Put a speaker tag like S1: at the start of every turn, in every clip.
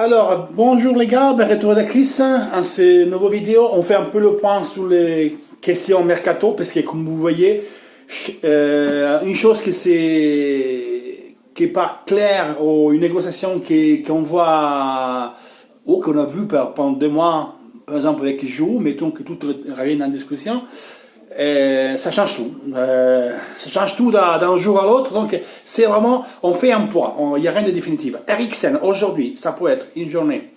S1: Alors, bonjour les gars, retour de Chris. En ces nouvelles vidéos, on fait un peu le point sur les questions mercato, parce que comme vous voyez, une chose qui est pas claire, ou une négociation qu'on voit, ou qu'on a vu pendant 2 mois, par exemple avec Jou, mettons que tout rien en discussion, ça change tout. Ça change tout d'un jour à l'autre. Donc, c'est vraiment, on fait un point. Il n'y a rien de définitif. Eriksen, aujourd'hui, ça peut être une journée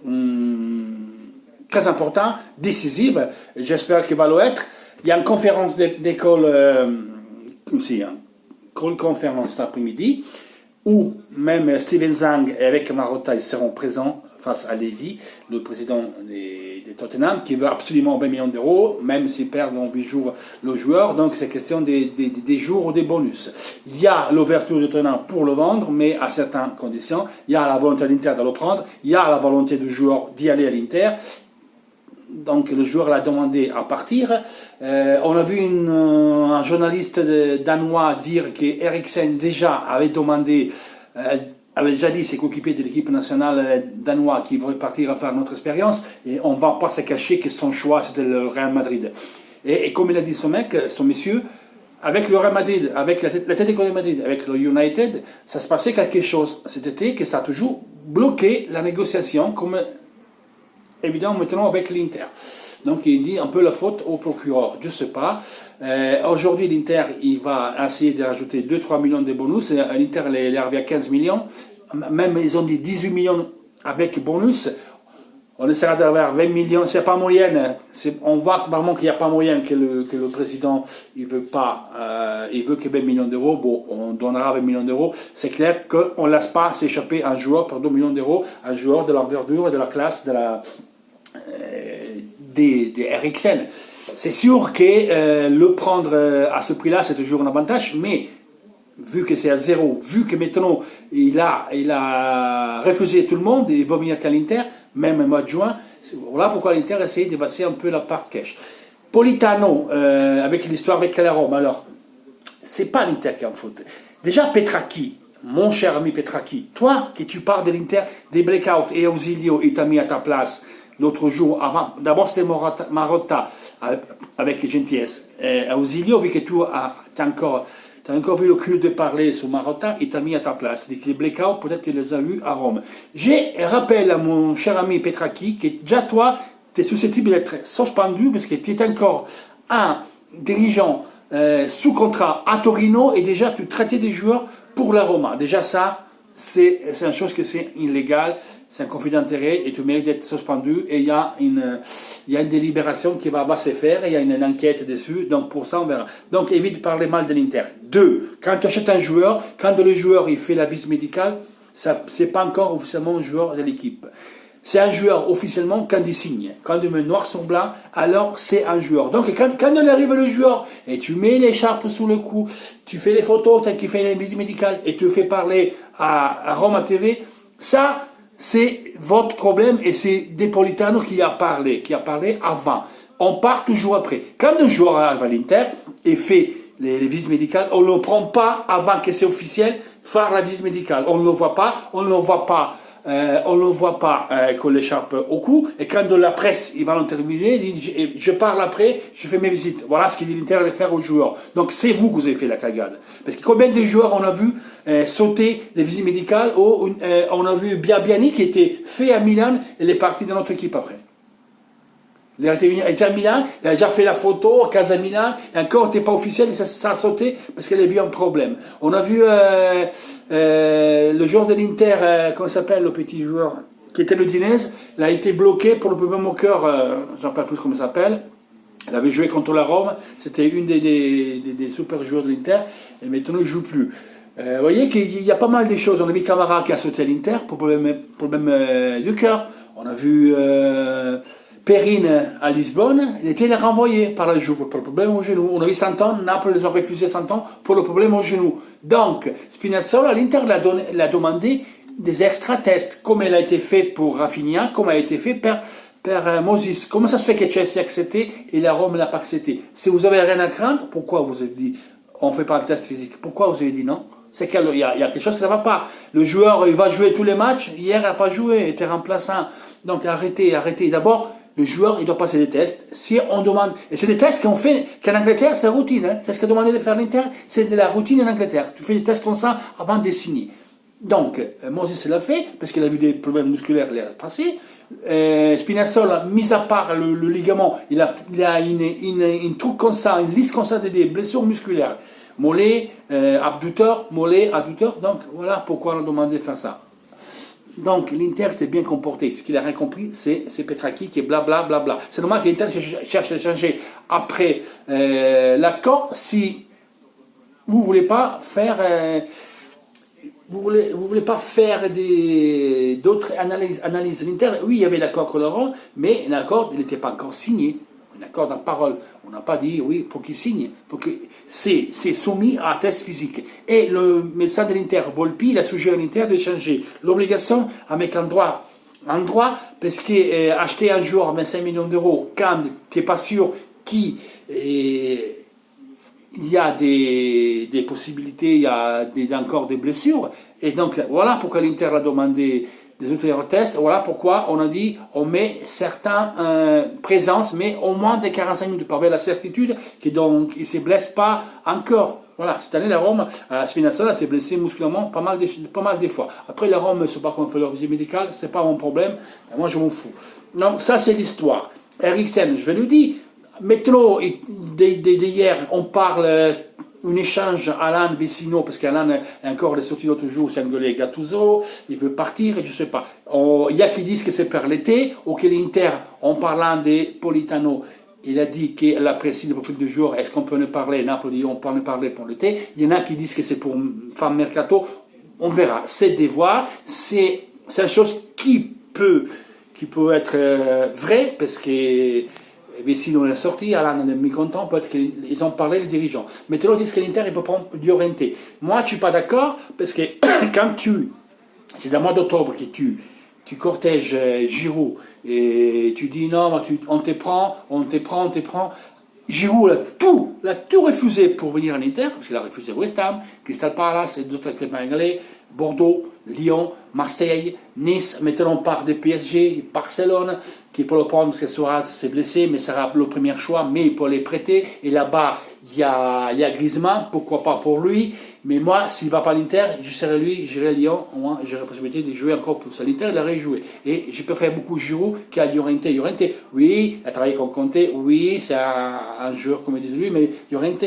S1: très importante, décisive. J'espère qu'il va l'être. Il y a une conférence d'école, aussi, une conférence cet après-midi, où même Steven Zhang et avec Marotta, ils seront présents face à Lévy, le président des Tottenham, qui veut absolument 20 millions d'euros, même s'il perd dans 8 jours le joueur. Donc c'est question des jours ou des bonus. Il y a l'ouverture du Tottenham pour le vendre, mais à certaines conditions. Il y a la volonté de l'Inter de le prendre, il y a la volonté du joueur d'y aller à l'Inter. Donc le joueur l'a demandé à partir. On a vu un journaliste danois dire que Eriksen déjà avait demandé, avait déjà dit ses coéquipiers de l'équipe nationale danoise qu'il voulait partir à faire notre expérience, et on ne va pas se cacher que son choix c'était le Real Madrid. Et comme il a dit son monsieur, avec le Real Madrid, avec la tête de Madrid, avec le United, ça se passait quelque chose cet été que ça a toujours bloqué la négociation, comme évidemment maintenant avec l'Inter. Donc il dit un peu la faute au procureur, je ne sais pas. Aujourd'hui l'Inter il va essayer de rajouter 2-3 millions de bonus. L'Inter est arrivé à 15 millions. Même ils ont dit 18 millions avec bonus. On essaiera d'avoir 20 millions, c'est pas moyenne. On voit vraiment qu'il n'y a pas moyen que le président il veut pas, il veut que 20 millions d'euros. Bon, on donnera 20 millions d'euros. C'est clair qu'on ne laisse pas s'échapper un joueur pour 2 millions d'euros, un joueur de l'envergure et de la classe des Eriksen. C'est sûr que le prendre à ce prix-là, c'est toujours un avantage, mais vu que c'est à zéro, vu que maintenant il a refusé tout le monde, il va venir qu'à l'Inter, même au mois de juin, voilà pourquoi l'Inter essaye de passer un peu la part cash. Politano, avec l'histoire avec la Rome, alors, c'est pas l'Inter qui en faute. Déjà Petracchi, mon cher ami Petracchi, toi qui tu pars de l'Inter, des breakouts et Ausilio, il t'a mis à ta place l'autre jour, avant, d'abord c'était Marotta avec gentillesse. Ausilio, vu que tu as encore vu le cul de parler sur Marotta, il t'a mis à ta place. C'est que les blackouts, peut-être tu les as vus à Rome. Je rappelle à mon cher ami Petracchi que déjà toi, tu es susceptible d'être suspendu parce que tu es encore un dirigeant sous contrat à Torino et déjà tu traitais des joueurs pour la Roma. Déjà ça, c'est une chose que c'est illégal, c'est un conflit d'intérêt et tu mérites d'être suspendu et il y a une délibération qui va se faire et il y a une enquête dessus, donc pour ça on verra. Donc évite de parler mal de l'Inter. 2, quand tu achètes un joueur, quand le joueur il fait la visite médicale, c'est pas encore officiellement un joueur de l'équipe. C'est un joueur officiellement quand il signe. Quand il met noir sur blanc, alors c'est un joueur. Donc quand il arrive le joueur, et tu mets l'écharpe sous le cou, tu fais les photos, tant qu'il fait une visite médicale, et tu fais parler à Roma TV, ça, c'est votre problème, et c'est Depolitano qui a parlé avant. On part toujours après. Quand un joueur arrive à l'Inter et fait les visites médicales, on ne le prend pas avant que c'est officiel, faire la visite médicale. On ne le voit pas, on ne le voit pas qu'on l'échappe au cou, et quand de la presse il va l'interviewer, il dit je parle après, je fais mes visites. Voilà ce qu'il est intérêt de faire aux joueurs. Donc c'est vous que vous avez fait la cagade. Parce que combien de joueurs on a vu sauter les visites médicales, on a vu Biabiani qui était fait à Milan et il est parti de notre équipe après. Il était à Milan, il a déjà fait la photo à Casa Milan, et encore n'était pas officiel, et ça a sauté parce qu'elle a vu un problème. On a vu le joueur de l'Inter, comment s'appelle le petit joueur, qui était le Udinese, il a été bloqué pour le problème au cœur, j'en parle plus comment il s'appelle. Il avait joué contre la Rome, c'était une des super joueurs de l'Inter, et maintenant il ne joue plus. Vous voyez qu'il y a pas mal de choses. On a vu Camara qui a sauté à l'Inter pour problème du cœur. On a vu Perrine à Lisbonne, il était renvoyé par la Juve pour le problème au genou. On a vu Santon, Naples les a refusé Santon pour le problème au genou. Donc, Spinazzola, l'Inter l'a demandé des extra-tests, comme elle a été fait pour Rafinha, comme elle a été fait par Moses. Comment ça se fait que Chelsea a accepté et la Rome ne l'a pas accepté? Si vous avez rien à craindre, pourquoi vous avez dit on ne fait pas un test physique? Pourquoi vous avez dit non? C'est qu'il y a quelque chose qui ne va pas. Le joueur, il va jouer tous les matchs. Hier, il n'a pas joué, il était remplaçant. Donc, arrêtez. D'abord, le joueur, il doit passer des tests. Si on demande, et c'est des tests qu'on fait, qu'en Angleterre, c'est routine, hein. C'est ce qu'a demandé de faire l'Inter, c'est de la routine en Angleterre. Tu fais des tests comme ça avant de signer. Donc, Moses l'a fait, parce qu'il a vu des problèmes musculaires l'année passée. Spinazzola, mis à part le ligament, il a une truc comme ça, une liste comme ça des blessures musculaires. Mollet, abducteur, donc voilà pourquoi on a demandé de faire ça. Donc l'Inter s'est bien comporté. Ce qu'il a rien compris, c'est Petracchi qui est blablabla. C'est normal que l'Inter cherche à changer après l'accord si vous ne voulez pas faire. Vous voulez pas faire d'autres analyses. L'Inter, oui, il y avait l'accord Colorant, mais l'accord, il n'était pas encore signé. Un accord de parole. On n'a pas dit, oui, pour qu'il signe. C'est soumis à un test physique. Et le médecin de l'Inter, Volpi, il a suggéré à l'Inter de changer l'obligation avec un droit. Parce qu'acheter un joueur à 25 millions d'euros, quand tu n'es pas sûr qu'il y a des possibilités, il y a encore des blessures. Et donc, voilà pourquoi l'Inter a demandé des ultérieurs tests. Voilà pourquoi on a dit, on met certaines présences, mais au moins des 45 minutes, pour avoir la certitude qu'il ne se blesse pas encore. Voilà, cette année, la Rome, Spinazzola a été blessé musculairement pas mal de fois. Après, la Rome, c'est pas qu'on fait leur visite médicale, c'est pas mon problème. Moi, je m'en fous. Donc, ça, c'est l'histoire. Eriksen, je vais lui dire, maintenant, d'hier, on parle un échange Alan-Vecino, parce qu'Alan est encore sorti l'autre jour, c'est engueulé Gattuso, il veut partir, et je ne sais pas. Il y a qui disent que c'est pour l'été, ou que l'Inter, en parlant de Politano, il a dit qu'elle apprécie le profil du joueur, est-ce qu'on peut en parler? Napoli, on peut en parler pour l'été. Il y en a qui disent que c'est pour faire mercato, on verra. C'est des voix, c'est une chose qui peut être vraie, parce que Vecino est sorti, Alan est mécontent, peut-être qu'ils ont parlé les dirigeants. Mais tu disent que l'Inter il peut prendre Llorente. Moi, je ne suis pas d'accord, parce que quand c'est dans le mois d'octobre que tu cortèges Giroud, et tu dis non, on te prend. Giroud l'a tout refusé pour venir à l'Inter, parce qu'il a refusé West Ham, Crystal Palace, et d'autres clubs anglais, Bordeaux, Lyon, Marseille, Nice. Maintenant on part de PSG, Barcelone, qui peut le prendre parce que Suarez s'est blessé, mais ça sera le premier choix, mais il peut les prêter. Et là-bas, il y a Griezmann, pourquoi pas pour lui. Mais moi, s'il ne va pas à l'Inter, je serai lui, j'irai à Lyon, au moins j'aurai la possibilité de jouer encore plus. À l'Inter, il aurait joué. Et je préfère beaucoup Giroud qu'à Llorente. Llorente, oui, il a travaillé contre Conte, oui, c'est un joueur, comme il disait lui, mais Llorente,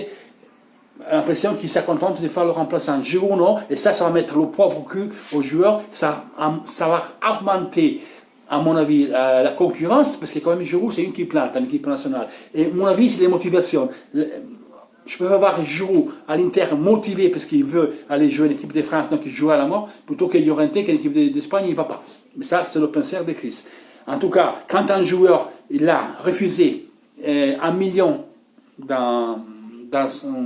S1: l'impression qu'il s'est content de faire le remplaçant. Giroud, non, et ça va mettre le propre cul aux joueurs, ça va augmenter, à mon avis, la concurrence, parce que quand même Giroud, c'est une qui plante en équipe nationale. Et à mon avis, c'est les motivations. Je peux avoir Giroud à l'Inter motivé parce qu'il veut aller jouer l'équipe de France, donc il joue à la mort, plutôt que Llorente, que l'équipe d'Espagne, il ne va pas. Mais ça, c'est le penseur de Chris. En tout cas, quand un joueur il a refusé 1 million dans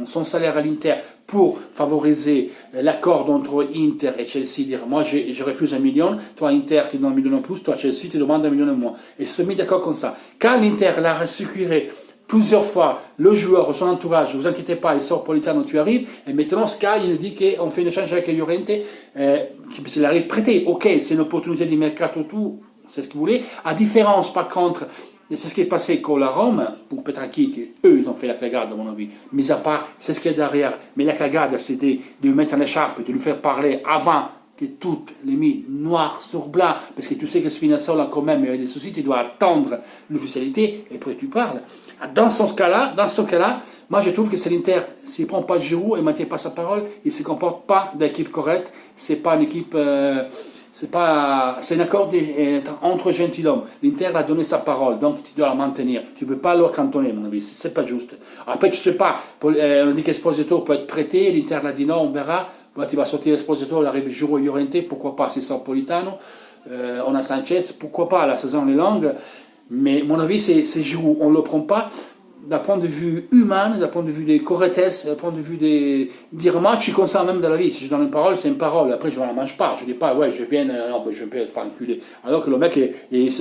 S1: son salaire à l'Inter pour favoriser l'accord entre Inter et Chelsea, dire moi je refuse 1 million, toi Inter tu donnes 1 million en plus, toi Chelsea tu demandes 1 million en moins. Et se met d'accord comme ça. Quand l'Inter l'a restructuré plusieurs fois, le joueur, son entourage, ne vous inquiétez pas, il sort Politano, tu arrives, et maintenant Sky, il nous dit qu'on fait une échange avec Llorente, qu'il arrive prêté, ok, c'est une opportunité de mercato, tout, c'est ce que vous voulez. À différence, par contre, c'est ce qui est passé avec la Rome, pour Petracchi, eux, ils ont fait la cagade, à mon avis. Mis à part, c'est ce qu'il y a derrière. Mais la cagade, c'était de lui mettre en écharpe, de lui faire parler avant que tout les mis noir sur blanc, parce que tu sais que Spinazzola, quand même, il y a des soucis, tu dois attendre l'officialité, et après tu parles. Dans ce cas-là, moi je trouve que c'est l'Inter, s'il ne prend pas Giroud et ne maintient pas sa parole, il ne se comporte pas d'équipe correcte, c'est pas une équipe... c'est un accord entre gentilshommes. L'Inter a donné sa parole, donc tu dois la maintenir. Tu ne peux pas le cantonner, à mon avis, c'est pas juste. Après, tu ne sais pas, on a dit qu'Esposito peut être prêté, l'Inter l'a dit non, on verra. Bah, tu vas sortir Esposito, il arrive Giroud et Llorente, pourquoi pas, c'est sans Politano. On a Sanchez, pourquoi pas, la saison est longue. Mais à mon avis, c'est Giroud, on ne le prend pas. D'un point de vue humain, d'un point de vue des correctesse, d'un point de vue des... Dire moi, je suis comme ça même dans la vie. Si je donne une parole, c'est une parole. Après, je ne la mange pas. Je ne dis pas, ouais, je viens, non, je vais me faire enculer. Alors que le mec,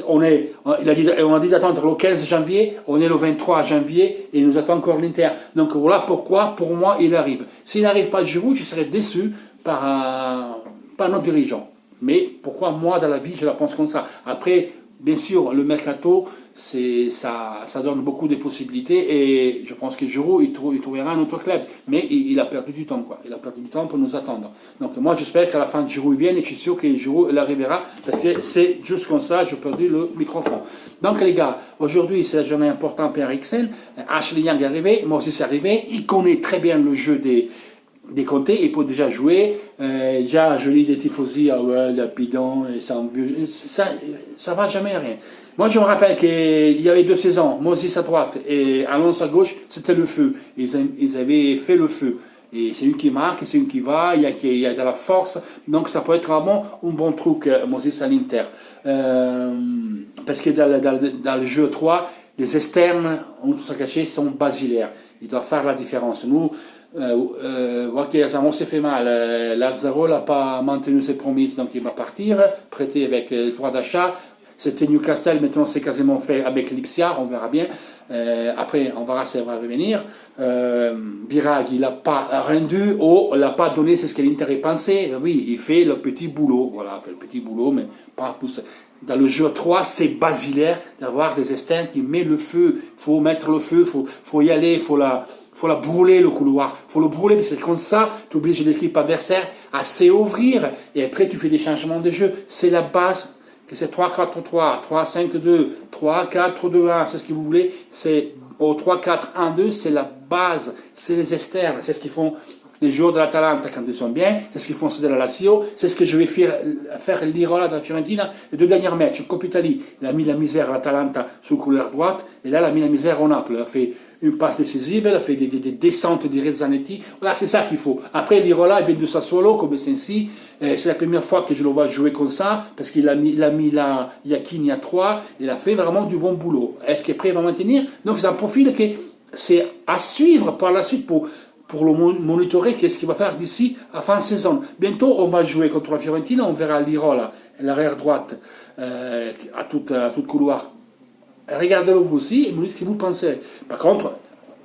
S1: on a dit d'attendre le 15 janvier, on est le 23 janvier, et il nous attend encore l'Inter. Donc voilà pourquoi, pour moi, il arrive. S'il n'arrive pas Giroud, je serais déçu, par notre dirigeant. Mais pourquoi moi, dans la vie, je la pense comme ça? Après, bien sûr, le mercato, ça donne beaucoup de possibilités et je pense que Giroud, il trouvera un autre club. Mais il a perdu du temps, quoi. Il a perdu du temps pour nous attendre. Donc moi, j'espère qu'à la fin, Giroud vienne et je suis sûr que Giroud il arrivera parce que c'est juste comme ça, j'ai perdu le microphone. Donc les gars, aujourd'hui, c'est la journée importante pour Eriksen. Ashley Young est arrivé, moi aussi c'est arrivé. Il connaît très bien le jeu des comtés, il peut déjà jouer. Déjà, je lis des tifosi, ah ouais, lapidant, ça va jamais rien. Moi, je me rappelle qu'il y avait 2 saisons, Moses à droite et Alonso à gauche, c'était le feu. Ils avaient fait le feu. Et c'est une qui marque, c'est une qui va, il y a de la force. Donc, ça peut être vraiment un bon truc, Moses à l'Inter. Parce que dans le jeu 3, les externes, on tout ça caché, sont basilaires. Ils doivent faire la différence. Nous, on s'est fait mal. Lazaro n'a pas maintenu ses promesses, donc il va partir, prêté avec droit d'achat. C'était Newcastle, maintenant c'est quasiment fait avec Lipsia, on verra bien. Après, on verra si ça va revenir. Birag, il n'a pas rendu, il n'a pas donné ce que l'Inter pensait. Oui, il fait le petit boulot, voilà, il fait le petit boulot, mais pas plus. Dans le jeu 3, c'est basilaire d'avoir des externes qui mettent le feu. Il faut mettre le feu, faut y aller, il faut la brûler le couloir. Il faut le brûler, parce que comme ça, tu obliges l'équipe adversaire à s'ouvrir. Et après, tu fais des changements de jeu. C'est la base. Que c'est 3-4-3, 3-5-2, 3-4-2-1, c'est ce que vous voulez. C'est au 3-4-1-2, c'est la base. C'est les externes. C'est ce qu'ils font les joueurs de l'Atalanta quand ils sont bien. C'est ce qu'ils font ceux de la Lazio. C'est ce que je vais faire l'Irola de la Fiorentina. Les 2 derniers matchs, Coppa Italie, il a mis la misère à l'Atalanta sur le couloir droite. Et là, il a mis la misère au Naples. Il a fait une passe décisive, il a fait des descentes de Rezzanetti. Voilà, c'est ça qu'il faut. Après, l'Irola, il vient de Sassuolo, comme Sensi. C'est la première fois que je le vois jouer comme ça, parce qu'il a mis la Iachini à 3. Il a fait vraiment du bon boulot. Est-ce qu'il est prêt à maintenir? Donc, c'est un profil que c'est à suivre par la suite pour le monitorer, qu'est-ce qu'il va faire d'ici à fin de saison. Bientôt, on va jouer contre la Fiorentina, on verra l'Irola, l'arrière droite, à tout couloir. Regardez-le vous aussi et me dites ce que vous pensez. Par contre,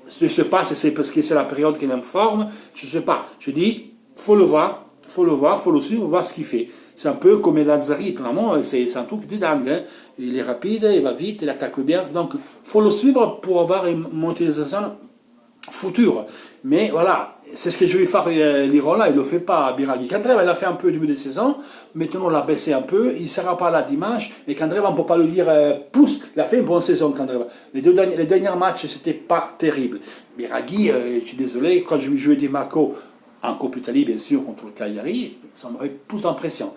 S1: je ne sais pas si c'est parce que c'est la période qu'il est en forme, je ne sais pas. Je dis, faut le voir, faut le suivre, voir ce qu'il fait. C'est un peu comme Lazzari, vraiment, c'est un truc de dingue. Hein. Il est rapide, il va vite, il attaque bien. Donc, faut le suivre pour avoir une monétisation future. Mais voilà, c'est ce que je vais faire l'Irola, il ne le fait pas à Biraghi. Candreva, il l'a fait un peu au début de saison, maintenant on l'a baissé un peu, il ne sera pas là dimanche, et Candreva, on ne peut pas le dire plus, il a fait une bonne saison, Candreva. Les derniers matchs, c'était pas terrible. Biraghi, je suis désolé, quand je lui jouais Di Marco, en Coppa Italie, bien sûr, contre le Cagliari, ça m'aurait plus d'impression.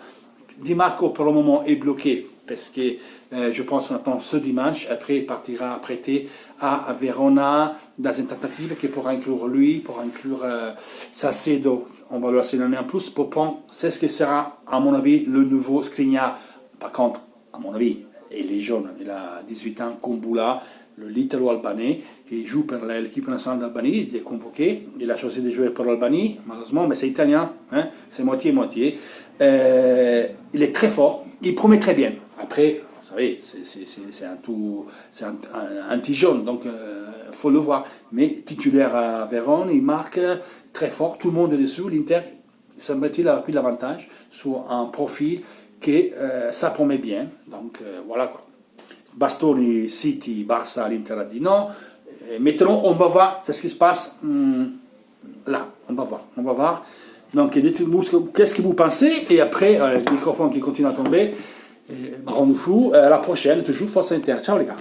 S1: Di Marco, pour le moment, est bloqué, parce que je pense qu'on attend ce dimanche, après il partira prêter à Verona dans une tentative qui pourra inclure lui, pour inclure Sacedo. On va lui laisser une année en plus pour prendre, c'est ce que sera, à mon avis, le nouveau Skriniar. Par contre, à mon avis, il est jeune, il a 18 ans, Kumbula, l'Italo-Albanais, qui joue pour l'équipe nationale d'Albanie, il est convoqué, il a choisi de jouer pour l'Albanie, malheureusement, mais c'est italien, hein, c'est moitié-moitié. Il est très fort, il promet très bien. Après, vous savez, c'est un petit jaune, donc il faut le voir. Mais titulaire à Vérone, il marque très fort, tout le monde est dessus. L'Inter, semble-t-il, a pris l'avantage sur un profil que ça promet bien. Donc voilà quoi. Bastoni, City, Barça, l'Inter a dit non. Maintenant, on va voir ce qui se passe là. On va voir. Donc, dites-nous qu'est-ce que vous pensez. Et après, le microphone qui continue à tomber. Marron nous fou. À la prochaine, toujours Force Inter. Ciao les gars.